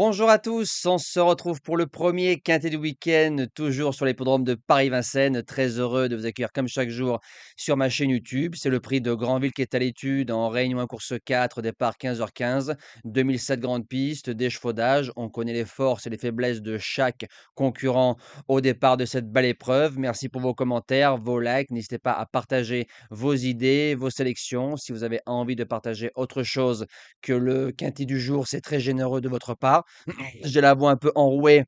Bonjour à tous, on se retrouve pour le premier quintet du week-end, toujours sur l'hippodrome de Paris-Vincennes. Très heureux de vous accueillir comme chaque jour sur ma chaîne YouTube. C'est le prix de Granville qui est à l'étude en Réunion 1 course 4, départ 15h15, 2007 grandes pistes, d'échafaudage. On connaît les forces et les faiblesses de chaque concurrent au départ de cette belle épreuve. Merci pour vos commentaires, vos likes. N'hésitez pas à partager vos idées, vos sélections. Si vous avez envie de partager autre chose que le quintet du jour, c'est très généreux de votre part. J'ai la voix un peu enrouée,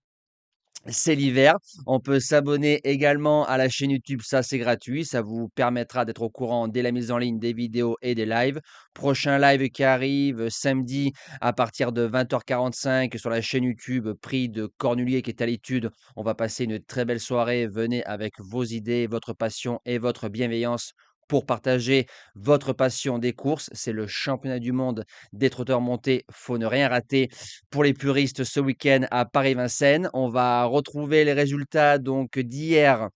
c'est l'hiver. On peut s'abonner également à la chaîne YouTube, ça c'est gratuit. Ça vous permettra d'être au courant dès la mise en ligne des vidéos et des lives. Prochain live qui arrive samedi à partir de 20h45 sur la chaîne YouTube Prix de Cornulier qui est à l'étude. On va passer une très belle soirée. Venez avec vos idées, votre passion et votre bienveillance pour partager votre passion des courses. C'est le championnat du monde des trotteurs montés. Faut ne rien rater pour les puristes ce week-end à Paris-Vincennes. On va retrouver les résultats donc d'hier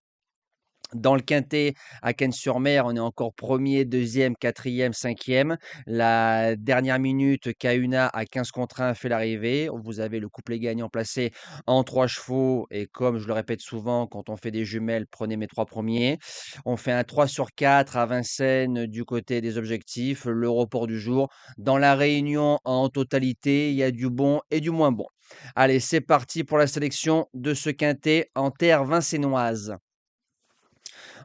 dans le quintet à Cannes-sur-Mer. On est encore premier, deuxième, quatrième, cinquième. La dernière minute, Kahuna à 15 contre 1 fait l'arrivée. Vous avez le couplet gagnant placé en 3 chevaux. Et comme je le répète souvent, quand on fait des jumelles, prenez mes 3 premiers. On fait un 3 sur 4 à Vincennes du côté des objectifs. Le report du jour. Dans la réunion en totalité, il y a du bon et du moins bon. Allez, c'est parti pour la sélection de ce quintet en terre vincénoise.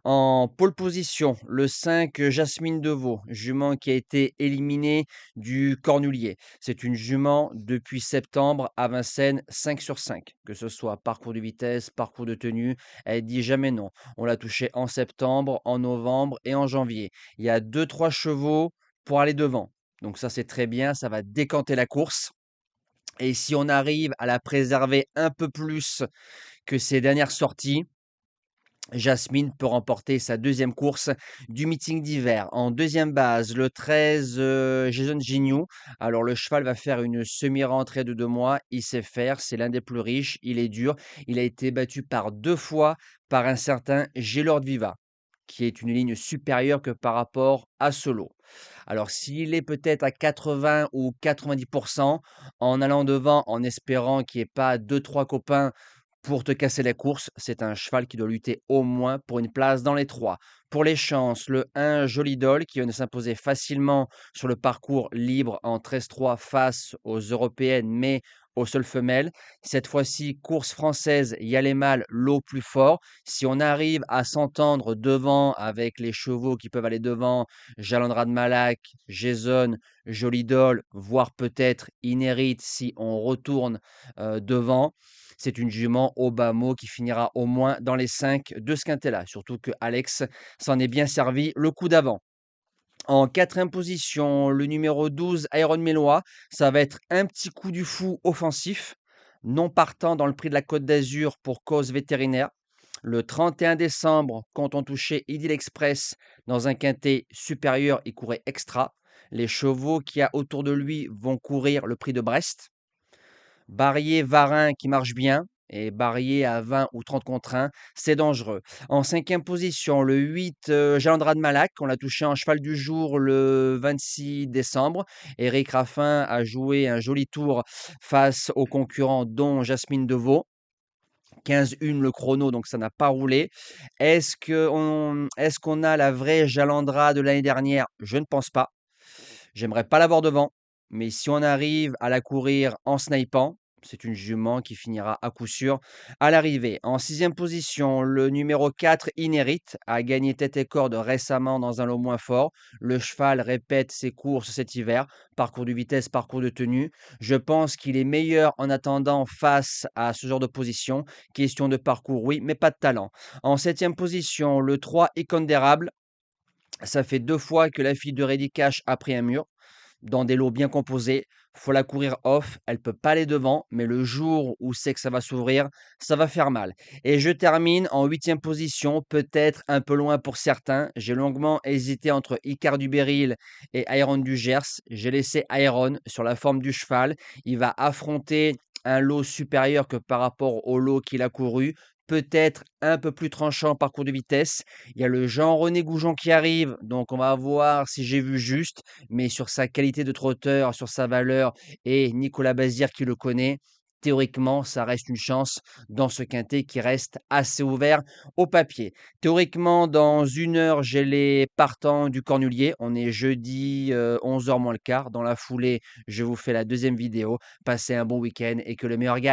En pole position, le 5 Jasmine Deveau, jument qui a été éliminée du Cornulier. C'est une jument depuis septembre à Vincennes 5 sur 5, que ce soit parcours de vitesse, parcours de tenue, elle dit jamais non. On l'a touchée en septembre, en novembre et en janvier. Il y a 2-3 chevaux pour aller devant. Donc ça c'est très bien, ça va décanter la course. Et si on arrive à la préserver un peu plus que ses dernières sorties, Jasmine peut remporter sa deuxième course du meeting d'hiver. En deuxième base, le 13, Jason Gignoux. Alors, le cheval va faire une semi-rentrée de 2 mois. Il sait faire, c'est l'un des plus riches. Il est dur. Il a été battu par 2 fois par un certain Gélord Viva, qui est une ligne supérieure que par rapport à Solo. Alors, s'il est peut-être à 80 ou 90%, en allant devant, en espérant qu'il n'y ait pas deux, trois copains pour te casser la course, c'est un cheval qui doit lutter au moins pour une place dans les 3. Pour les chances, le 1 Jolidol qui vient de s'imposer facilement sur le parcours libre en 13-3 face aux européennes, mais aux seules femelles. Cette fois-ci, course française, il y a les mâles, l'eau plus fort. Si on arrive à s'entendre devant avec les chevaux qui peuvent aller devant, Jalandra de Malac, Jason, Jolidol, voire peut-être Inérit si on retourne devant, c'est une jument au bas mot qui finira au moins dans les 5 de ce quintet-là. Surtout que Alex s'en est bien servi le coup d'avant. En quatrième position, le numéro 12, Iron Mélois. Ça va être un petit coup du fou offensif, non partant dans le prix de la Côte d'Azur pour cause vétérinaire. Le 31 décembre, quand on touchait Idyll Express dans un quintet supérieur, il courait extra. Les chevaux qu'il y a autour de lui vont courir le prix de Brest. Barrier Varin qui marche bien et Barrier à 20 ou 30 contre 1, c'est dangereux. En cinquième position, le 8, Jalandra de Malac, on l'a touché en cheval du jour le 26 décembre. Éric Raffin a joué un joli tour face aux concurrents dont Jasmine Deveau. 15-1 le chrono, donc ça n'a pas roulé. Est-ce qu'on a la vraie Jalandra de l'année dernière? Je ne pense pas. J'aimerais pas l'avoir devant, mais si on arrive à la courir en snipant, c'est une jument qui finira à coup sûr à l'arrivée. En sixième position, le numéro 4, Inérit, a gagné tête et corde récemment dans un lot moins fort. Le cheval répète ses courses cet hiver, parcours de vitesse, parcours de tenue. Je pense qu'il est meilleur en attendant face à ce genre de position. Question de parcours, oui, mais pas de talent. En septième position, le 3, Icondérable. Ça fait 2 fois que la fille de Reddy Cash a pris un mur dans des lots bien composés. Faut la courir off, elle peut pas aller devant, mais le jour où c'est que ça va s'ouvrir, ça va faire mal. Et je termine en huitième position, peut-être un peu loin pour certains. J'ai longuement hésité entre Icar du Béryl et Iron du Gers. J'ai laissé Iron sur la forme du cheval. Il va affronter un lot supérieur que par rapport au lot qu'il a couru. Peut-être un peu plus tranchant par cours de vitesse. Il y a le Jean-René Goujon qui arrive, donc on va voir si j'ai vu juste, mais sur sa qualité de trotteur, sur sa valeur, et Nicolas Bazir qui le connaît, théoriquement, ça reste une chance dans ce quintet qui reste assez ouvert au papier. Théoriquement, dans 1 heure, j'ai les partants du Cornulier. On est jeudi, 11 heures moins le quart. Dans la foulée, je vous fais la deuxième vidéo. Passez un bon week-end et que le meilleur gagne.